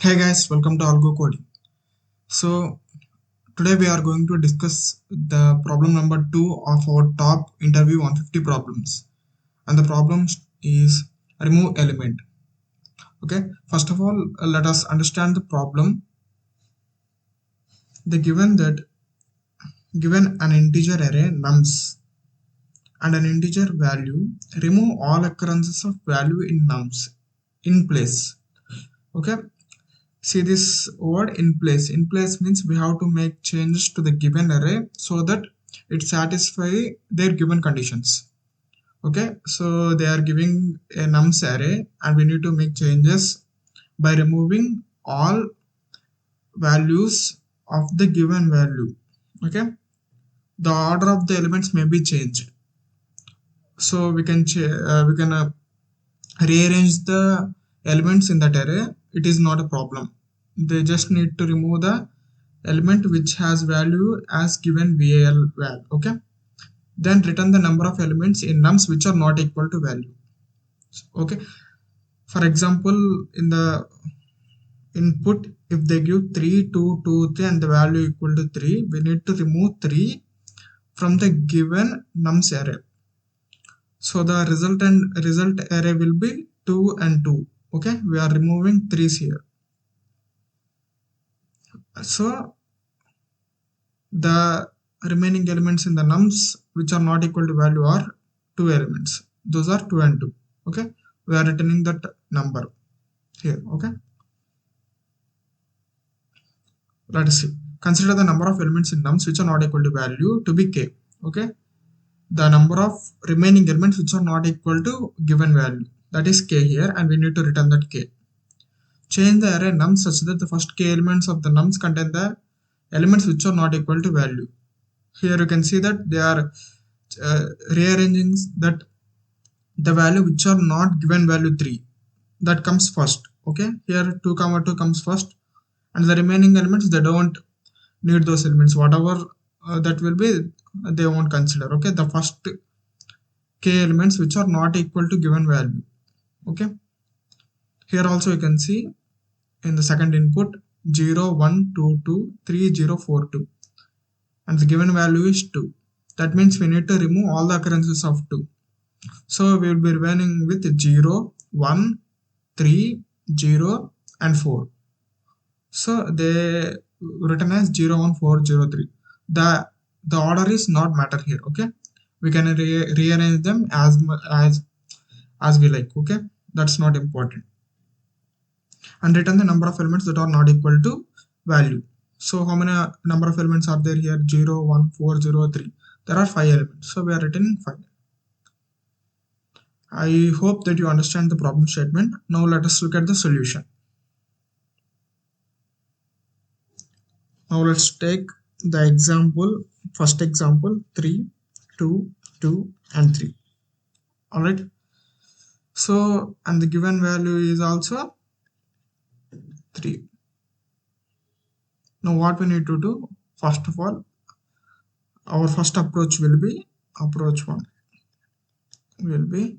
Hey guys, welcome to Algo Coding. So today we are going to discuss the problem number 2 of our top interview 150 problems. And the problem is remove element. Okay, first of all, let us understand the problem. The given an integer array nums and an integer value, remove all occurrences of value in nums in place. Okay, see this word in place. In place means we have to make changes to the given array so that it satisfy their given conditions. Okay, so they are giving a nums array and we need to make changes by removing all values of the given value. Okay, the order of the elements may be changed, so we can rearrange the elements in that array. It is not a problem. They just need to remove the element which has value as given val. Okay, then return the number of elements in nums which are not equal to value. Okay, for example, in the input, if they give 3 2 2 3 and the value equal to 3, we need to remove 3 from the given nums array. So the result array will be 2 and 2. Okay, we are removing 3's here. So the remaining elements in the nums which are not equal to value are 2 elements. Those are 2 and 2. Okay, we are returning that number here. Okay, let us see. Consider the number of elements in nums which are not equal to value to be k. Okay, the number of remaining elements which are not equal to given value, that is k here, and we need to return that k. Change the array nums such that the first k elements of the nums contain the elements which are not equal to value. Here you can see that they are rearranging that the value which are not given value 3, that comes first. Okay, here 2 comma 2 comes first, and the remaining elements, they don't need those elements. Whatever that will be, they won't consider. Okay, the first k elements which are not equal to given value. Okay, here also you can see in the second input 0 1 2 2 3 0 4 2, and the given value is 2. That means we need to remove all the occurrences of 2. So we will be remaining with 0 1 3 0 and 4. So they written as 0 1 4 0 3. The order is not matter here. Okay, we can rearrange them as we like. Okay, that's not important. And return the number of elements that are not equal to value. So how many number of elements are there here? 0 1 4 0 3. There are 5 elements, so we are returning 5. I hope that you understand the problem statement. Now let us look at the solution. Now let's take the example, first example, 3 2 2 and 3. All right, so and the given value is also 3. Now what we need to do, first of all, our first approach will be approach 1 will be,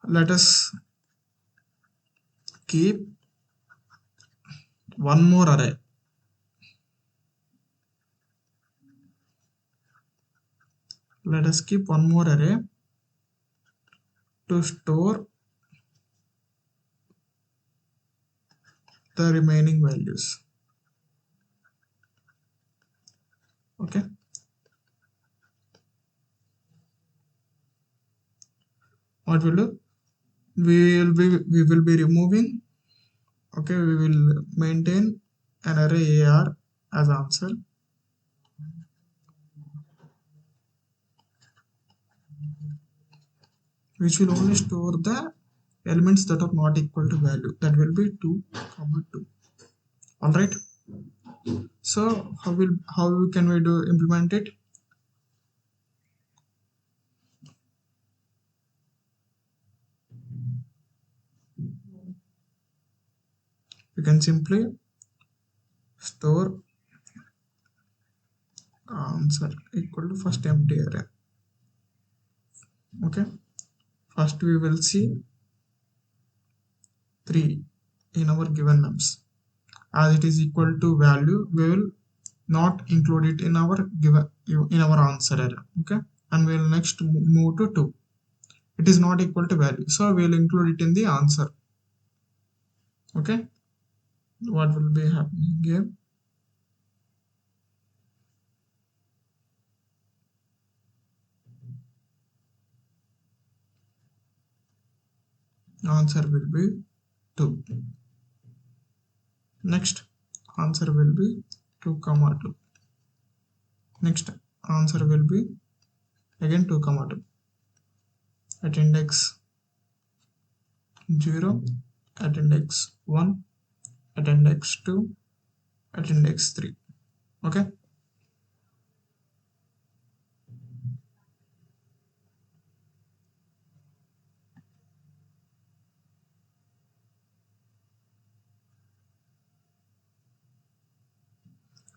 let us keep one more array. Let us keep one more array to store the remaining values. Okay, what we'll do, we will be removing. Okay, we will maintain an array AR as answer, which will only store the elements that are not equal to value. That will be 2 comma 2. All right, so how can we do implement it? You can simply store answer equal to first empty array. Okay, first we will see 3 in our given nums. As it is equal to value, we will not include it in our given in our answer array. Okay, and we will next move to 2. It is not equal to value, so we will include it in the answer. Okay, what will be happening here? Answer will be 2. Next answer will be 2 comma 2. Next answer will be again 2 comma 2 at index 0, at index 1, at index 2, at index 3. Okay,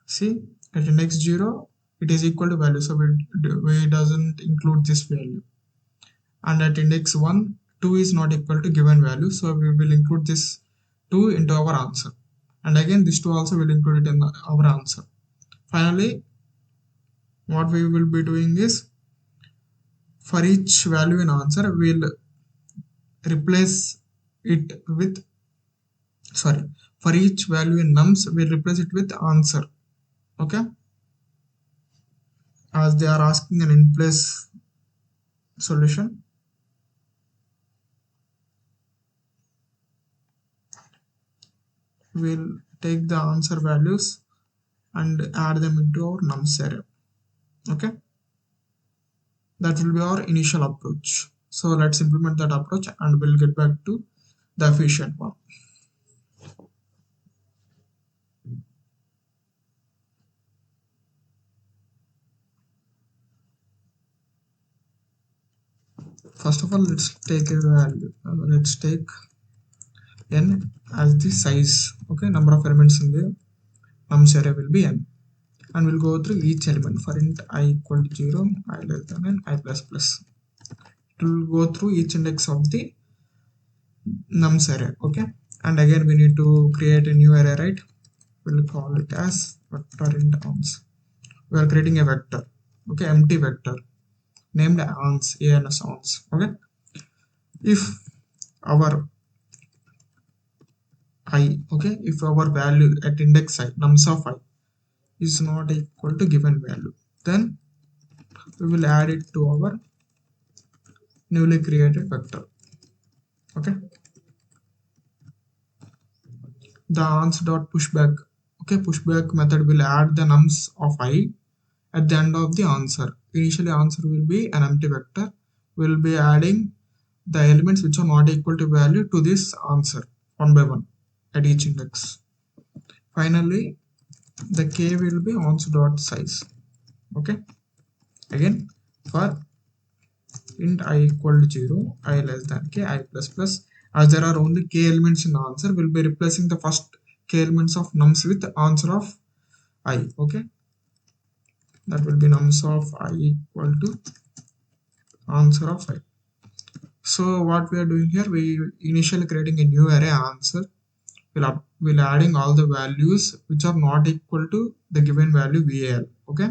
see, at index 0 it is equal to value, so we doesn't include this value. And at index 1, 2 is not equal to given value, so we will include this 2 into our answer, and again this 2 also will include it in our answer. Finally, what we will be doing is, for each value in answer we'll replace it with, sorry, for each value in nums we'll replace it with answer. Okay, as they are asking an in place solution, we'll take the answer values and add them into our nums array. Okay, that will be our initial approach. So let's implement that approach and we'll get back to the efficient one. First of all, let's take a value. Let's take n as the size. Okay, number of elements in the nums array will be n, and we'll go through each element. For int I equal to 0, I less than n, I plus plus. It will go through each index of the nums array. Okay, and again we need to create a new array, right? We'll call it as vector int ans. We are creating a vector. Okay, empty vector named ans, ans ans. Okay, if our I, okay, if our value at index I, nums of I, is not equal to given value, then we will add it to our newly created vector. Okay, the ans dot pushback, okay, pushback method will add the nums of I at the end of the answer. Initially answer will be an empty vector. We will be adding the elements which are not equal to value to this answer one by one at each index. Finally, the k will be ons dot size. Okay, again for int I equal to 0, I less than k, I plus plus. As there are only k elements in the answer, we'll be replacing the first k elements of nums with answer of I. Okay, that will be nums of I equal to answer of I. So what we are doing here, we initially creating a new array answer. We'll adding all the values which are not equal to the given value val. Okay,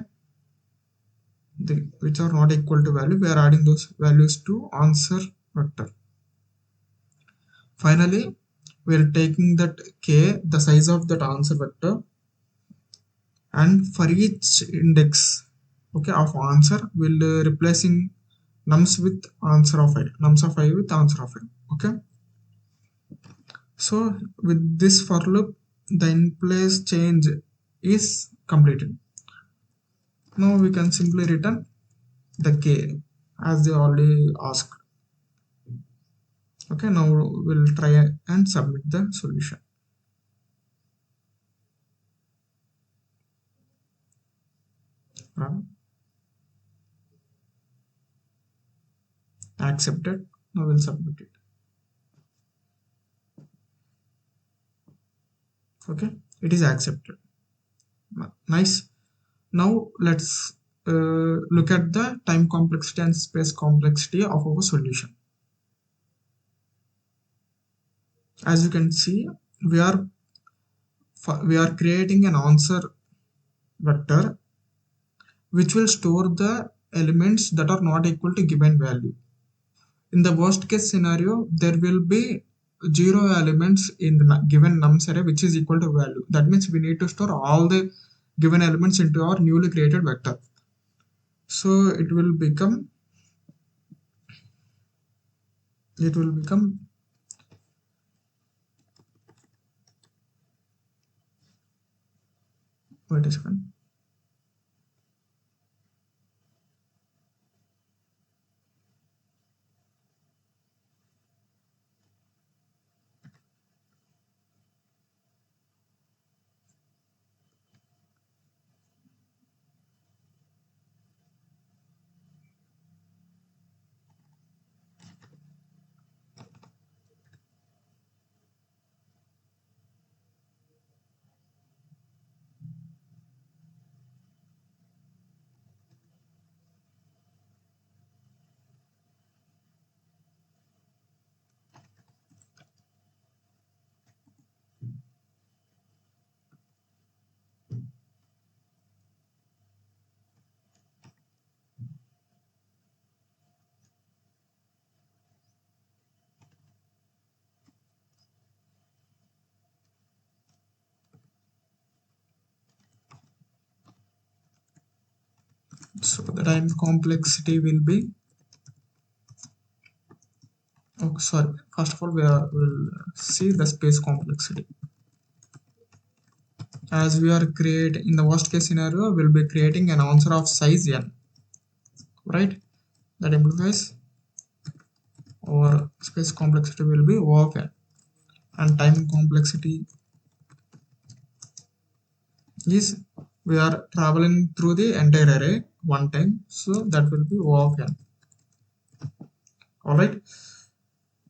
which are not equal to value, we are adding those values to answer vector. Finally, we are taking that k, the size of that answer vector, and for each index, okay, of answer, we'll replacing nums with answer of I, nums of I with answer of I. Okay, so with this for loop, the in place change is completed. Now we can simply return the k as they already asked. Okay, now we'll try and submit the solution. Run. Accepted. Now we'll submit it. Okay, it is accepted. Nice. Now let's look at the time complexity and space complexity of our solution. As you can see, we are creating an answer vector which will store the elements that are not equal to given value. In the worst case scenario, there will be zero elements in the given nums array which is equal to value. That means we need to store all the given elements into our newly created vector. So it will become wait a second. So the time complexity will be, oh sorry, first of all we'll see the space complexity. As we are creating, in the worst case scenario, we'll be creating an answer of size n, right? That implies our space complexity will be O of n, and time complexity is we are traveling through the entire array one time, so that will be O of n. All right.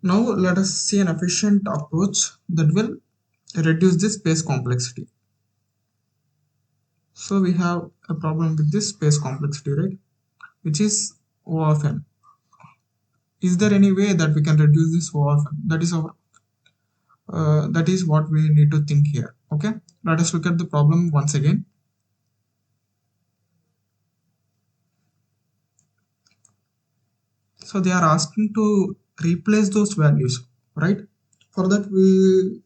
Now let us see an efficient approach that will reduce the space complexity. So we have a problem with this space complexity, right? Which is O of n. Is there any way that we can reduce this O of n? That is what we need to think here. Okay, let us look at the problem once again. So they are asking to replace those values, right? For that we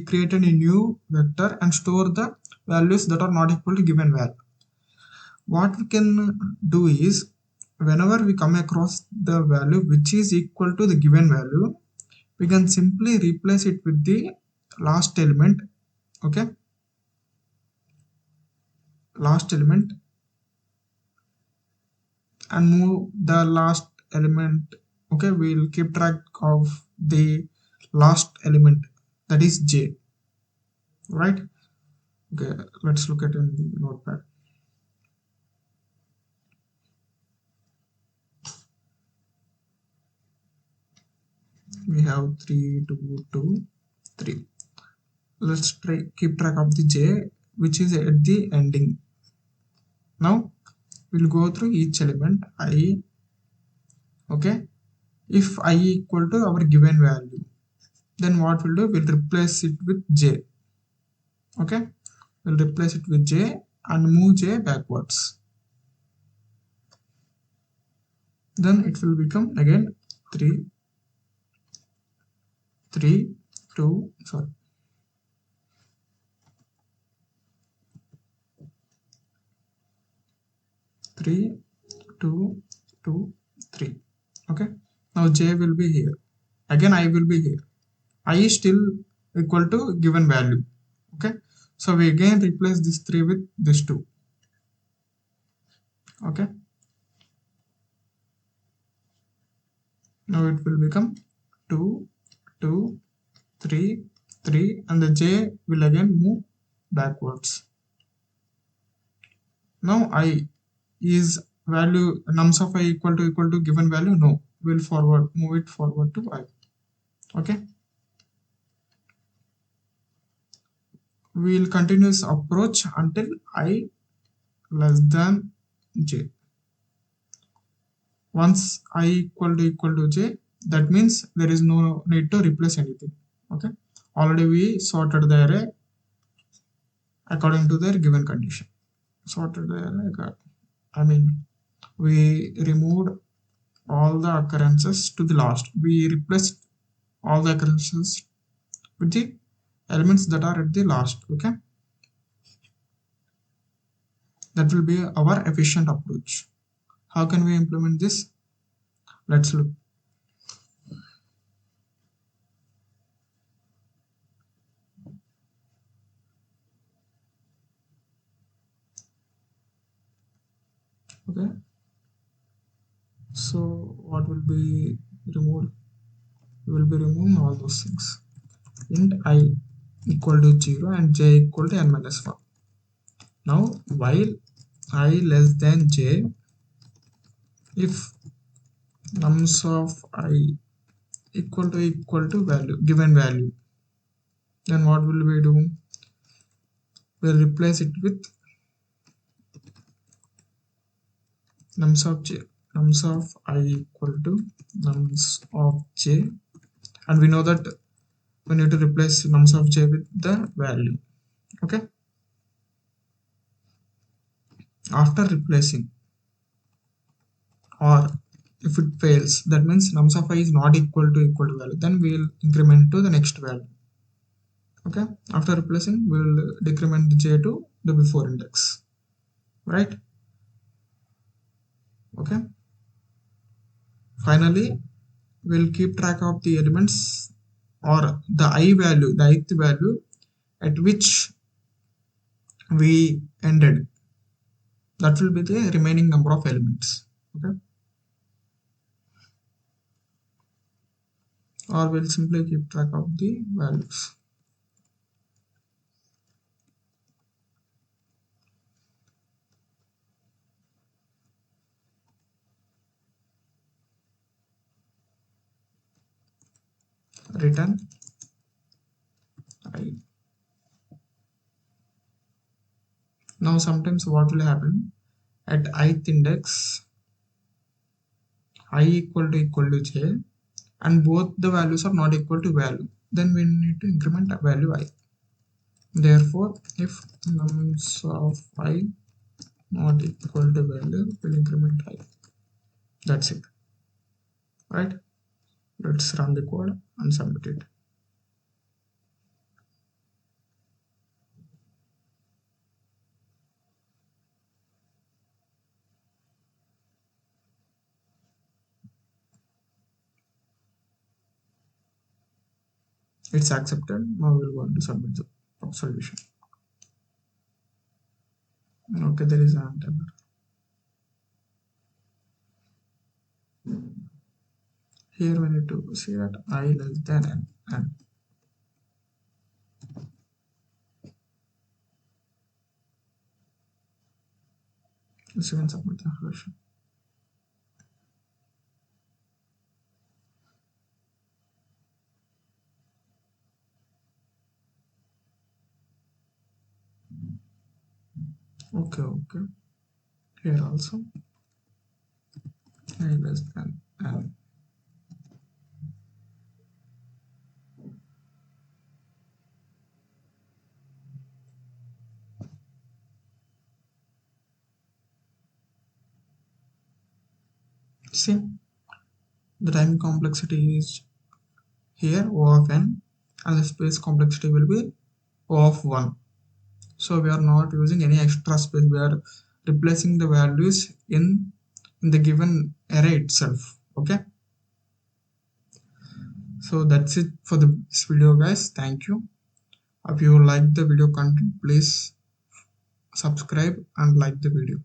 created a new vector and store the values that are not equal to given value. What we can do is, whenever we come across the value which is equal to the given value, we can simply replace it with the last element. Okay, last element, and move the last element. Okay, we'll keep track of the last element, that is j, right? Okay, let's look at in the notepad. We have 3 2 2 3. Let's keep track of the j which is at the ending. Now we'll go through each element I. Okay, if I equal to our given value, then what we'll do, we'll replace it with j. Okay, we'll replace it with j and move j backwards. Then it will become again 3 3 2 sorry 3 2 2 3. Okay, now j will be here, again I will be here, I is still equal to given value. Okay, so we again replace this 3 with this 2. Okay, now it will become 2 2 3 3, and the j will again move backwards. Now I is value nums of I equal to given value, no, we'll move it forward to I. Okay, we'll continue this approach until I less than j. Once I equal to j, that means there is no need to replace anything. Okay, already we sorted the array according to their given condition. Sorted the array, I mean, we removed all the occurrences to the last. We replaced all the occurrences with the elements that are at the last. Okay, that will be our efficient approach. How can we implement this? Let's look. Okay, so what will be removed? We will be removing all those things. Int I equal to 0 and j equal to n minus 1. Now while I less than j, if nums of I equal to value, given value, then what will we do? We'll replace it with nums of j, nums of I equal to nums of j, and we know that we need to replace nums of j with the value. Okay, after replacing, or if it fails, that means nums of I is not equal to value, then we will increment to the next value. Okay, after replacing, we will decrement the j to the before index, right? Okay, finally we'll keep track of the elements or the I value, the ith value at which we ended. That will be the remaining number of elements. Okay, or we'll simply keep track of the values. Return I. Now sometimes what will happen, at ith index I equal to j, and both the values are not equal to value, then we need to increment a value I. Therefore if nums of I not equal to value, we'll increment I. That's it, right? Let's run the code and submit it. It's accepted. Now we'll go to submit the solution. Okay, there is an error. Here we need to see that I less than n, and let's even submit the solution. Okay, here also I less than n. See, the time complexity is here O of n, and the space complexity will be O of 1. So we are not using any extra space, we are replacing the values in the given array itself. Okay, so that's it for this video, guys. Thank you. If you like the video content, please subscribe and like the video.